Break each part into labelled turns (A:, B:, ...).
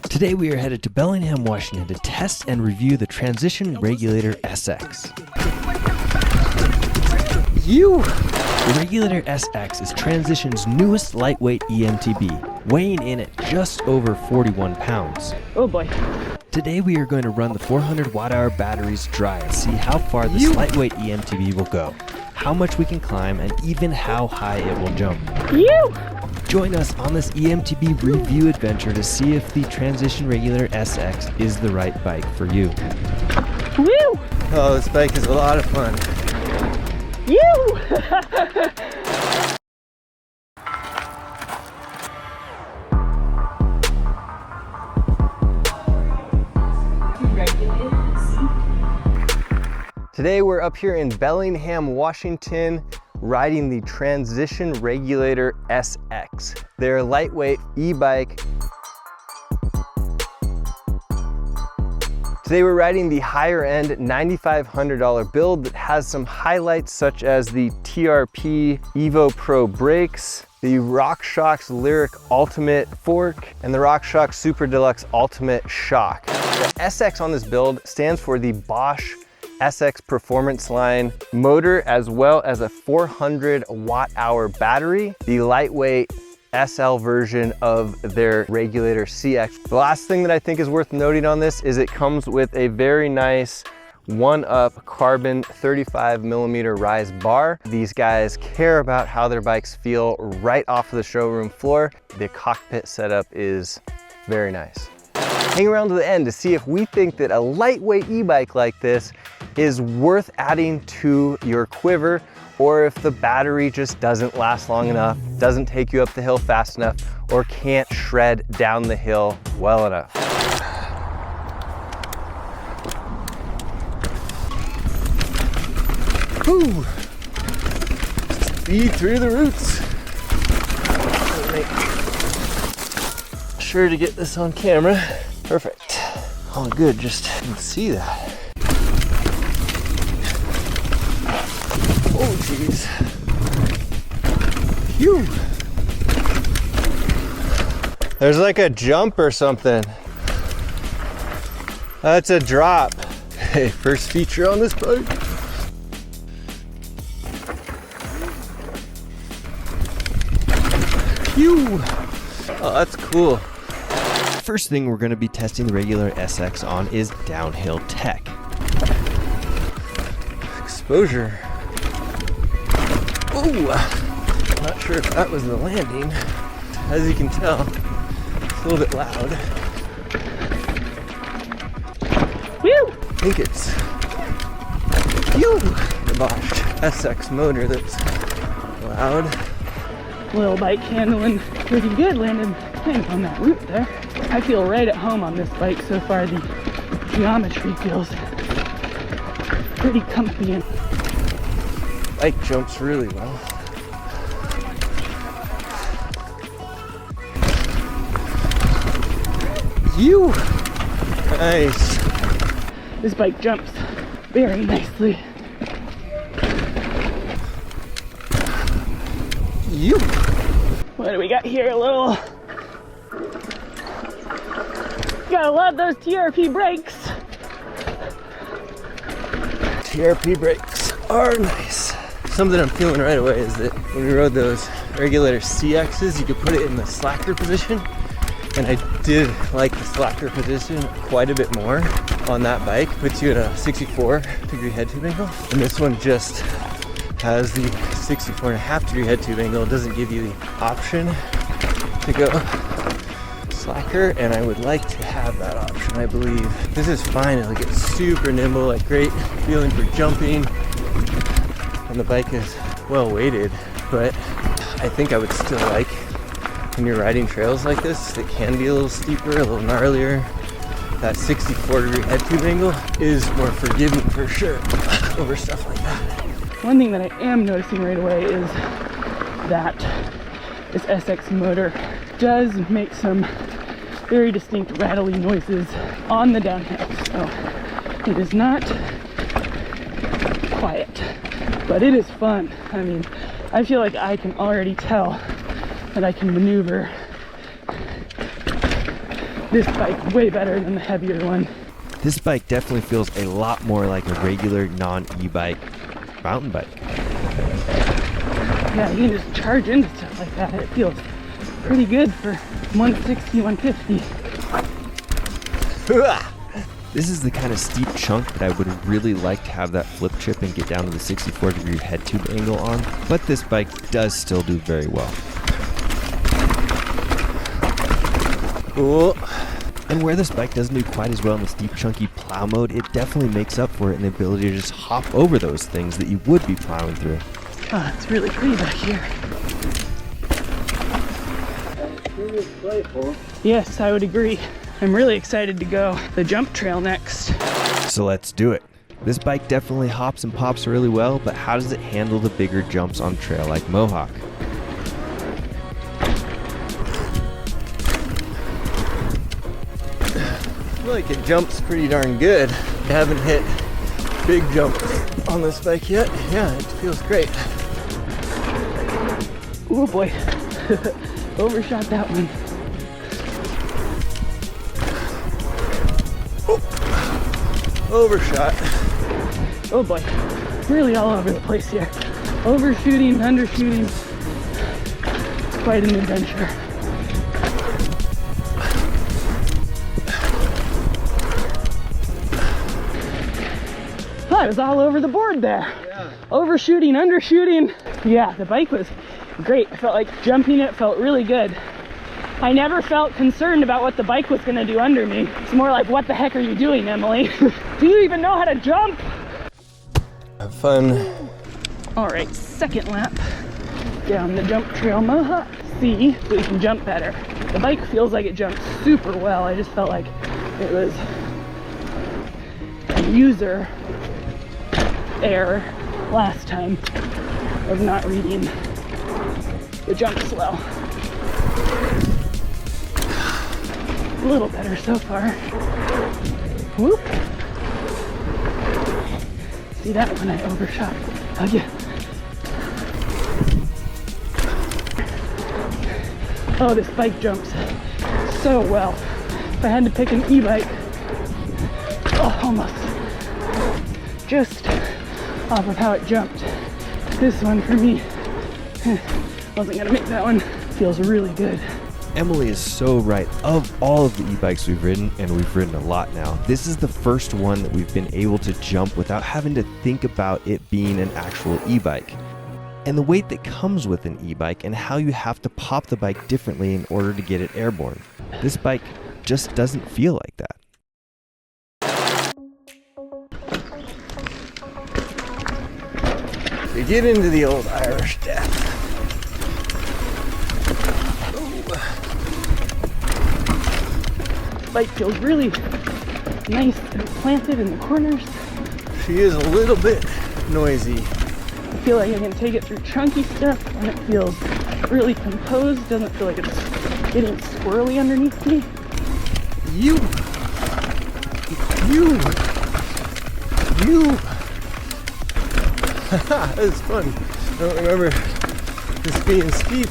A: Today we are headed to Bellingham, Washington to test and review the Transition Regulator SX. The Regulator SX is Transition's newest lightweight eMTB, weighing in at just over 41 pounds.
B: Oh boy.
A: Today we are going to run the 400 watt-hour batteries dry and see how far this lightweight eMTB will go, how much we can climb, and even how high it will jump. Join us on this eMTB review adventure to see if the Transition Regulator SX is the right bike for you.
B: Woo!
C: Oh, this bike is a lot of fun. Today we're up here in Bellingham, Washington, riding the Transition Regulator SX. They're a lightweight e-bike. Today we're riding the higher end $9,500 build that has some highlights such as the TRP Evo Pro brakes, the RockShox Lyric Ultimate fork, and the RockShox Super Deluxe Ultimate shock. The SX on this build stands for the Bosch SX Performance Line motor, as well as a 400 watt-hour battery, the lightweight SL version of their Regulator CX. The last thing that I think is worth noting on this is it comes with a very nice one-up carbon 35mm rise bar. These guys care about how their bikes feel right off of the showroom floor. The cockpit setup is very nice. Hang around to the end to see if we think that a lightweight e-bike like this is worth adding to your quiver, or if the battery just doesn't last long enough, doesn't take you up the hill fast enough, or can't shred down the hill well enough. Whew. Speed through the roots. Make sure to get this on camera. Perfect. Oh good, just can see that. Oh geez. Phew. There's like a jump or something. That's a drop. Hey, first feature on this bike. Phew. Oh, that's cool.
A: First thing we're going to be testing the Regulator SX on is downhill tech.
C: Exposure. Ooh, not sure if that was the landing. As you can tell, it's a little bit loud.
B: Woo!
C: I think it's the Bosch SX motor that's loud.
B: Little bike handling pretty good, landed things on that root there. I feel right at home on this bike so far. The geometry feels pretty comfy and
C: bike jumps really well. Nice.
B: This bike jumps very nicely. What do we got here? A little. Gotta love those TRP brakes.
C: TRP brakes are nice. Something I'm feeling right away is that when we rode those Regulator CXs, you could put it in the slacker position. And I did like the slacker position quite a bit more on that bike. Puts you at a 64-degree head tube angle. And this one just has the 64.5-degree head tube angle. It doesn't give you the option to go slacker, and I would like to have that option, I believe. This is fine. Like, it's super nimble, like great feeling for jumping. And the bike is well weighted, but I think I would still like when you're riding trails like this that can be a little steeper, a little gnarlier. That 64-degree head tube angle is more forgiving for sure over stuff like that.
B: One thing that I am noticing right away is that this SX motor does make some very distinct rattly noises on the downhill. So it is not quiet, but it is fun. I mean, I feel like I can already tell that I can maneuver this bike way better than the heavier one.
A: This bike definitely feels a lot more like a regular non-e-bike mountain bike.
B: Yeah, you can just charge into stuff like that. It feels pretty good for 160, 150.
A: This is the kind of steep chunk that I would really like to have that flip chip and get down to the 64-degree head tube angle on, but this bike does still do very well.
C: Cool.
A: And where this bike doesn't do quite as well in the steep chunky plow mode, it definitely makes up for it in the ability to just hop over those things that you would be plowing through.
B: Oh, it's really pretty back here. Yes, I would agree. I'm really excited to go the jump trail next.
A: So let's do it. This bike definitely hops and pops really well, but how does it handle the bigger jumps on trail like Mohawk?
C: I feel like it jumps pretty darn good. I haven't hit big jumps on this bike yet. Yeah, it feels great.
B: Oh boy, overshot that one.
C: Overshot.
B: Oh boy, really all over the place here. Overshooting, undershooting. It's quite an adventure. I was all over the board there.
C: Yeah.
B: Overshooting, undershooting. Yeah, the bike was great. I felt like jumping it felt really good. I never felt concerned about what the bike was gonna do under me. It's more like, what the heck are you doing, Emily? Do you even know how to jump?
C: Have fun.
B: All right, second lap down the jump trail Mohawk. See if we can jump better. The bike feels like it jumps super well. I just felt like it was a user error last time of not reading the jumps well. A little better so far. Whoop. See that one I overshot. Again. Oh, this bike jumps so well. If I had to pick an e-bike, oh, almost. Just off of how it jumped. This one for me, wasn't gonna make that one. Feels really good.
A: Emily is so right. Of all of the e-bikes we've ridden, and we've ridden a lot now, this is the first one that we've been able to jump without having to think about it being an actual e-bike. And the weight that comes with an e-bike and how you have to pop the bike differently in order to get it airborne. This bike just doesn't feel like that.
C: We get into the old Irish death.
B: Bike feels really nice and planted in the corners.
C: She is a little bit noisy.
B: I feel like I can take it through chunky stuff and it feels really composed. Doesn't feel like it's getting squirrely underneath me.
C: You. That was fun. I don't remember this being steep.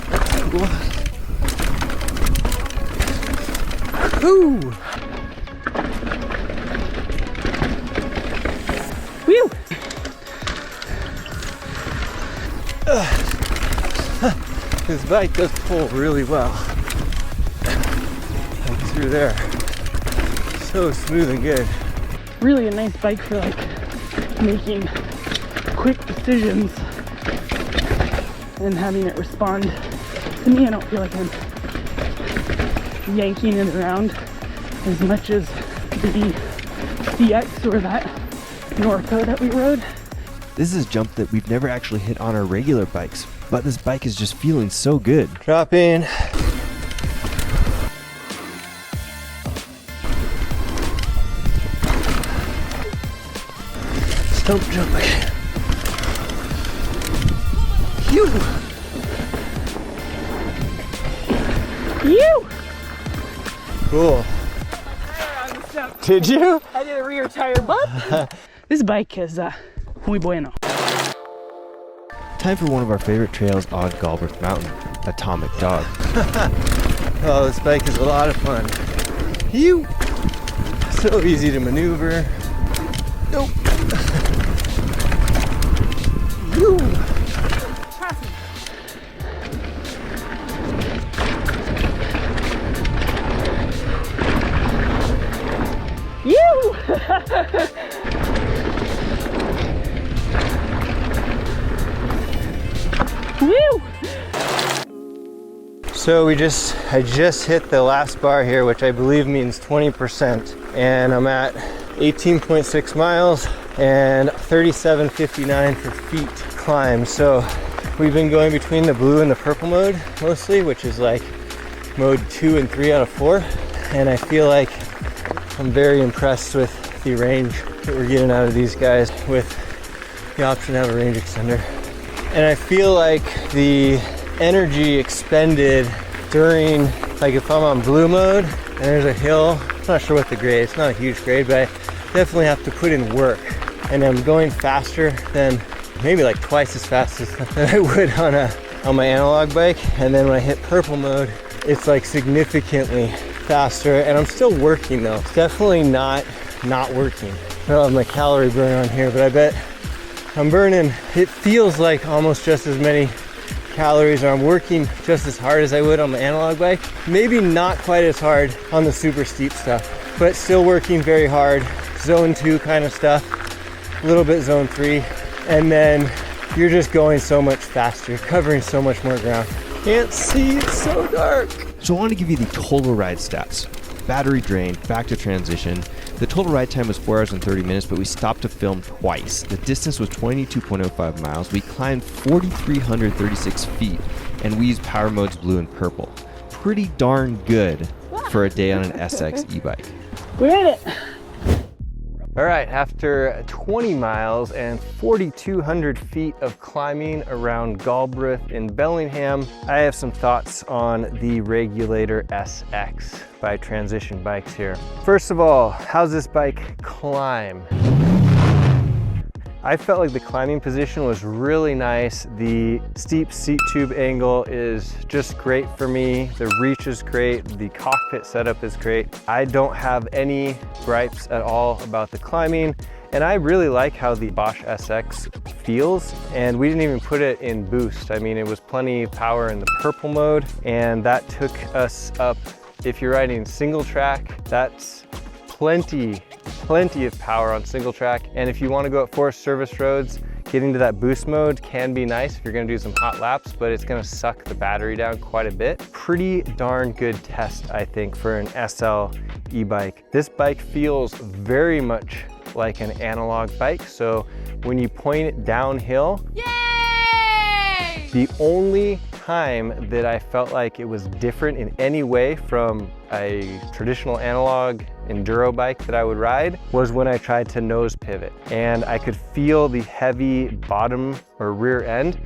C: That's cool. Woo!
B: Whew!
C: This bike does pull really well. Like through there. So smooth and good.
B: Really a nice bike for like making quick decisions and having it respond to me. I don't feel like I'm yanking it around as much as the CX or that Norco that we rode.
A: This is a jump that we've never actually hit on our regular bikes, but this bike is just feeling so good.
C: Drop in. Stump jump again. Phew.
B: You!
C: Cool. Did you?
B: I did a rear tire bump. This bike is muy bueno.
A: Time for one of our favorite trails on Galbraith Mountain, Atomic Dog.
C: Oh, this bike is a lot of fun. Phew! So easy to maneuver. Nope. Woo!
B: Woo!
C: So I just hit the last bar here, which I believe means 20%, and I'm at 18.6 miles and 37.59 for feet climb. So we've been going between the blue and the purple mode mostly, which is like mode 2 and 3 out of 4, and I feel like I'm very impressed with the range that we're getting out of these guys with the option to have a range extender. And I feel like the energy expended during, like if I'm on blue mode and there's a hill, I'm not sure what the grade, it's not a huge grade, but I definitely have to put in work. And I'm going faster than, maybe like twice as fast as than I would on my analog bike. And then when I hit purple mode, it's like significantly faster, and I'm still working though. It's definitely not working. I don't have my calorie burn on here, but I bet I'm burning, it feels like almost just as many calories, or I'm working just as hard as I would on the analog bike. Maybe not quite as hard on the super steep stuff, but still working very hard. Zone 2 kind of stuff, a little bit zone 3, and then you're just going so much faster, you're covering so much more ground. Can't see, it's so dark.
A: So I want to give you the total ride stats. Battery drain, back to transition. The total ride time was 4 hours and 30 minutes, but we stopped to film twice. The distance was 22.05 miles. We climbed 4,336 feet, and we used power modes blue and purple. Pretty darn good for a day on an SX e-bike.
B: We made it.
C: All right, after 20 miles and 4,200 feet of climbing around Galbraith in Bellingham, I have some thoughts on the Regulator SX by Transition Bikes here. First of all, how's this bike climb? I felt like the climbing position was really nice. The steep seat tube angle is just great for me. The reach is great. The cockpit setup is great. I don't have any gripes at all about the climbing. And I really like how the Bosch SX feels. And we didn't even put it in boost. I mean, it was plenty of power in the purple mode, and that took us up. If you're riding single track, that's plenty of power on single track. And if you want to go at forest service roads, getting to that boost mode can be nice if you're going to do some hot laps, but it's going to suck the battery down quite a bit. Pretty darn good test, I think, for an SL e-bike. This bike feels very much like an analog bike, so when you point it downhill, yay! The only time that I felt like it was different in any way from a traditional analog enduro bike that I would ride was when I tried to nose pivot, and I could feel the heavy bottom or rear end,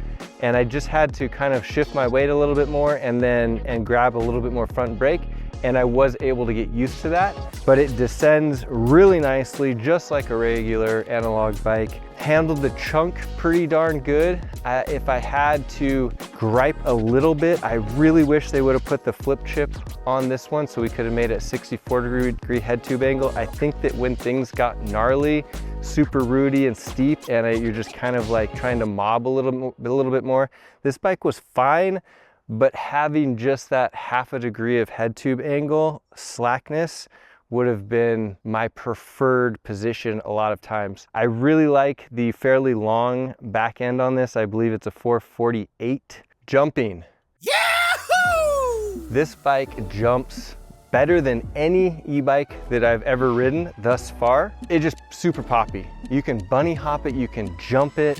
C: and I just had to kind of shift my weight a little bit more and grab a little bit more front brake, and I was able to get used to that. But it descends really nicely, just like a regular analog bike. Handled the chunk pretty darn good. If I had to gripe a little bit, I really wish they would have put the flip chip on this one so we could have made it a 64-degree head tube angle. I think that when things got gnarly, super rooty and steep, and you're just kind of like trying to mob a little bit more, this bike was fine. But having just that half a degree of head tube angle slackness would have been my preferred position a lot of times. I really like the fairly long back end on this. I believe it's a 448. Jumping. Yahoo! This bike jumps better than any e-bike that I've ever ridden thus far. It's just super poppy. You can bunny hop it, you can jump it.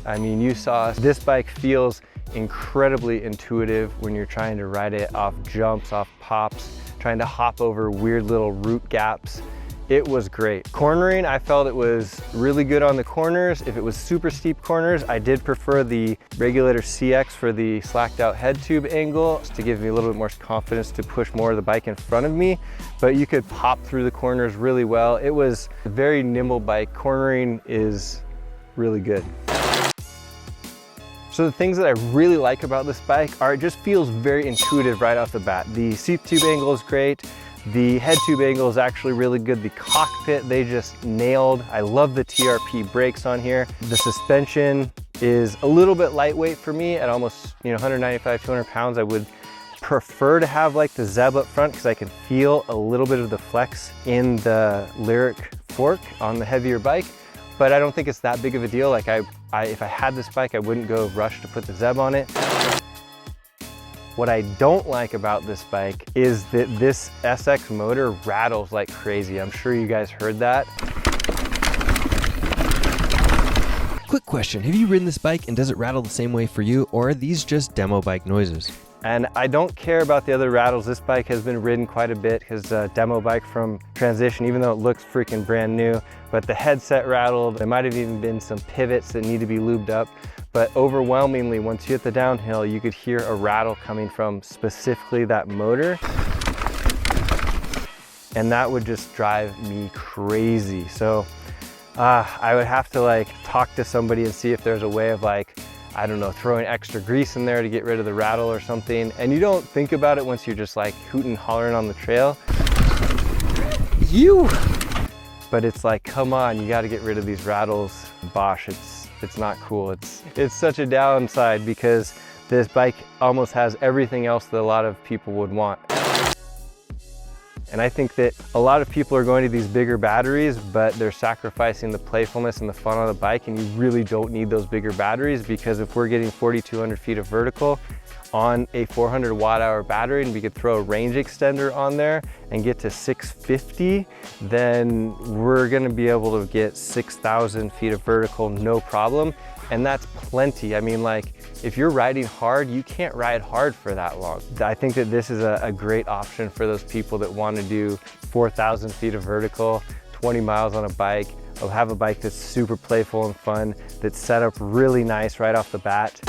C: I mean, you saw this bike feels incredibly intuitive when you're trying to ride it off jumps, off pops, trying to hop over weird little root gaps. It was great. Cornering, I felt it was really good on the corners. If it was super steep corners, I did prefer the Regulator CX for the slacked out head tube angle to give me a little bit more confidence to push more of the bike in front of me, but you could pop through the corners really well. It was a very nimble bike. Cornering is really good. So the things that I really like about this bike are it just feels very intuitive right off the bat. The seat tube angle is great. The head tube angle is actually really good. The cockpit, they just nailed. I love the TRP brakes on here. The suspension is a little bit lightweight for me at almost 195, 200 pounds. I would prefer to have like the Zeb up front because I can feel a little bit of the flex in the Lyric fork on the heavier bike, but I don't think it's that big of a deal. Like if I had this bike, I wouldn't go rush to put the Zeb on it. What I don't like about this bike is that this SX motor rattles like crazy. I'm sure you guys heard that.
A: Quick question, have you ridden this bike and does it rattle the same way for you, or are these just demo bike noises?
C: And I don't care about the other rattles. This bike has been ridden quite a bit. His demo bike from Transition, even though it looks freaking brand new, but the headset rattled. There might have even been some pivots that need to be lubed up. But overwhelmingly, once you hit the downhill, you could hear a rattle coming from specifically that motor. And that would just drive me crazy. So I would have to like talk to somebody and see if there's a way of like, I don't know, throwing extra grease in there to get rid of the rattle or something. And you don't think about it once you're just like hooting and hollering on the trail. But it's like, come on, you got to get rid of these rattles. Bosch, it's not cool. It's such a downside because this bike almost has everything else that a lot of people would want. And I think that a lot of people are going to these bigger batteries, but they're sacrificing the playfulness and the fun on the bike, and you really don't need those bigger batteries, because if we're getting 4,200 feet of vertical on a 400 watt-hour battery and we could throw a range extender on there and get to 650, then we're gonna be able to get 6,000 feet of vertical, no problem. And that's plenty. I mean, like, if you're riding hard, you can't ride hard for that long. I think that this is a great option for those people that want to do 4,000 feet of vertical, 20 miles on a bike. I'll have a bike that's super playful and fun, that's set up really nice right off the bat.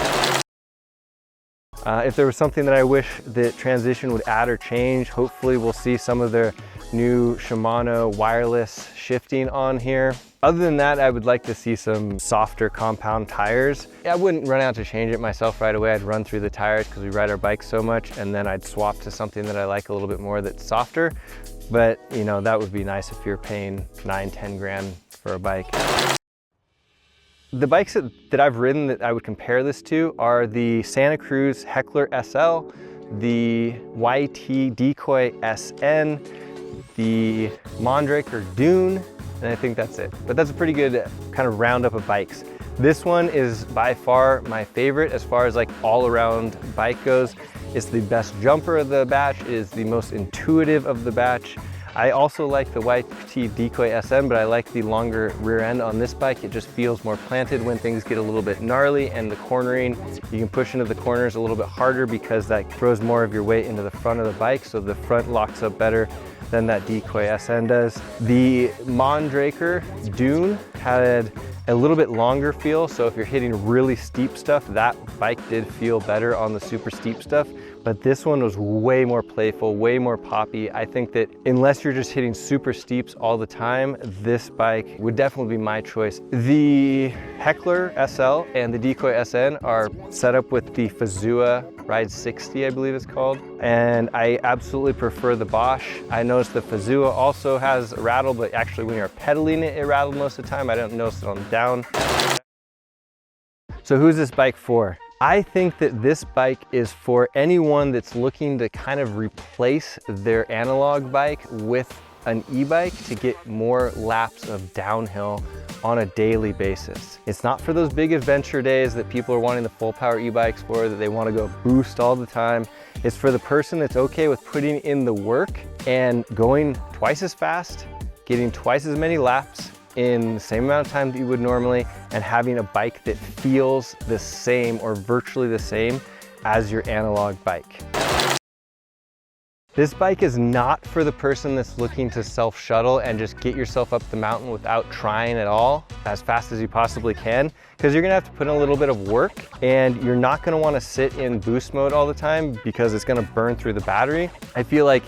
C: If there was something that I wish that Transition would add or change, hopefully we'll see some of their new Shimano wireless shifting on here. Other than that, I would like to see some softer compound tires. I wouldn't run out to change it myself right away. I'd run through the tires because we ride our bikes so much, and then I'd swap to something that I like a little bit more that's softer. But you know, that would be nice if you're paying 9-10 grand for a bike. The bikes that I've ridden that I would compare this to are the Santa Cruz Heckler SL, the YT Decoy SN, the Mondraker Dune, and I think that's it. But that's a pretty good kind of roundup of bikes. This one is by far my favorite as far as like all around bike goes. It's the best jumper of the batch, it is the most intuitive of the batch. I also like the YT Decoy SN, but I like the longer rear end on this bike. It just feels more planted when things get a little bit gnarly, and the cornering, you can push into the corners a little bit harder because that throws more of your weight into the front of the bike, so the front locks up better than that Decoy SN does. The Mondraker Dune had a little bit longer feel, so if you're hitting really steep stuff, that bike did feel better on the super steep stuff. But this one was way more playful, way more poppy. I think that unless you're just hitting super steeps all the time, this bike would definitely be my choice. The Heckler SL and the Decoy SN are set up with the Fazua Ride 60, I believe it's called. And I absolutely prefer the Bosch. I noticed the Fazua also has a rattle, but actually when you're pedaling it, it rattled most of the time. I don't notice it on the down. So who's this bike for? I think that this bike is for anyone that's looking to kind of replace their analog bike with an e-bike to get more laps of downhill on a daily basis. It's not for those big adventure days that people are wanting the full power e-bikes for, that they want to go boost all the time. It's for the person that's okay with putting in the work and going twice as fast, getting twice as many laps in the same amount of time that you would normally, and having a bike that feels the same or virtually the same as your analog bike. This bike is not for the person that's looking to self-shuttle and just get yourself up the mountain without trying at all as fast as you possibly can, because you're gonna have to put in a little bit of work, and you're not gonna wanna sit in boost mode all the time because it's gonna burn through the battery. I feel like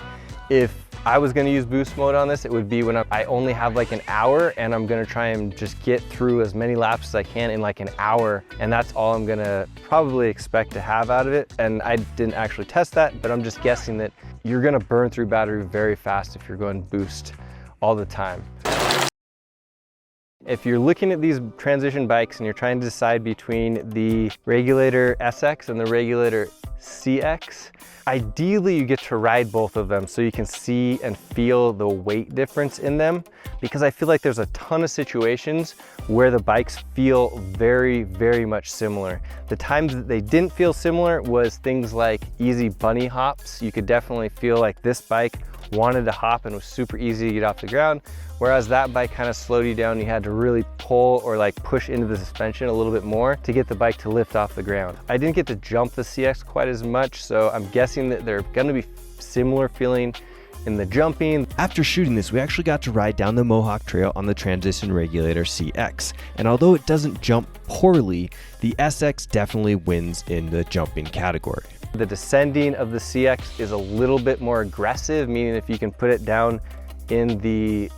C: if I was gonna use boost mode on this, it would be when I only have like an hour and I'm gonna try and just get through as many laps as I can in like an hour. And that's all I'm gonna probably expect to have out of it. And I didn't actually test that, but I'm just guessing that you're gonna burn through battery very fast if you're going boost all the time. If you're looking at these transition bikes and you're trying to decide between the Regulator SX and the Regulator CX, ideally you get to ride both of them so you can see and feel the weight difference in them, because I feel like there's a ton of situations where the bikes feel very, very much similar. The times that they didn't feel similar was things like easy bunny hops. You could definitely feel like this bike wanted to hop and was super easy to get off the ground, whereas that bike kind of slowed you down. You had to really pull or like push into the suspension a little bit more to get the bike to lift off the ground. I didn't get to jump the CX quite as much, so I'm guessing that they're gonna be similar feeling in the jumping.
A: After shooting this, we actually got to ride down the Mohawk Trail on the Transition Regulator CX. And although it doesn't jump poorly, the SX definitely wins in the jumping category.
C: The descending of the CX is a little bit more aggressive, meaning if you can put it down in the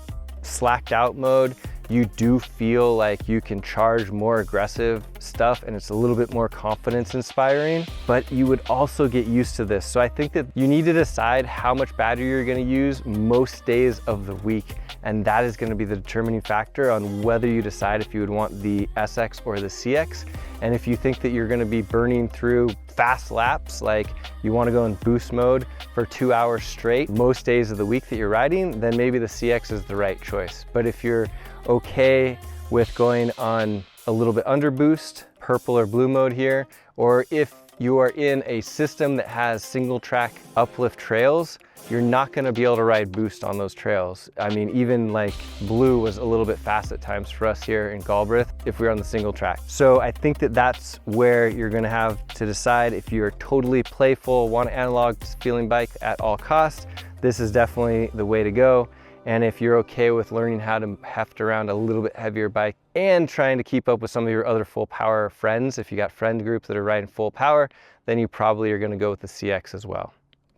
C: slacked out mode, you do feel like you can charge more aggressive stuff and it's a little bit more confidence inspiring, but you would also get used to this. So I think that you need to decide how much battery you're gonna use most days of the week. And that is gonna be the determining factor on whether you decide if you would want the SX or the CX. And if you think that you're gonna be burning through fast laps, like you wanna go in boost mode for 2 hours straight most days of the week that you're riding, then maybe the CX is the right choice. But if you're okay with going on a little bit under boost, purple or blue mode here, or if you are in a system that has single track uplift trails, you're not gonna be able to ride boost on those trails. I mean, even like blue was a little bit fast at times for us here in Galbraith if we were on the single track. So I think that that's where you're gonna have to decide if you're totally playful, want an analog feeling bike at all costs, this is definitely the way to go. And if you're okay with learning how to heft around a little bit heavier bike and trying to keep up with some of your other full power friends, if you got friend groups that are riding full power, then you probably are gonna go with the CX as well.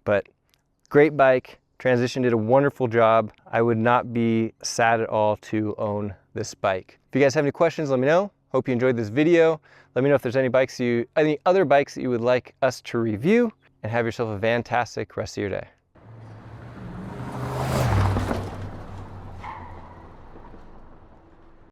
C: But great bike, Transition did a wonderful job. I would not be sad at all to own this bike. If you guys have any questions, let me know. Hope you enjoyed this video. Let me know if there's any other bikes that you would like us to review, and have yourself a fantastic rest of your day.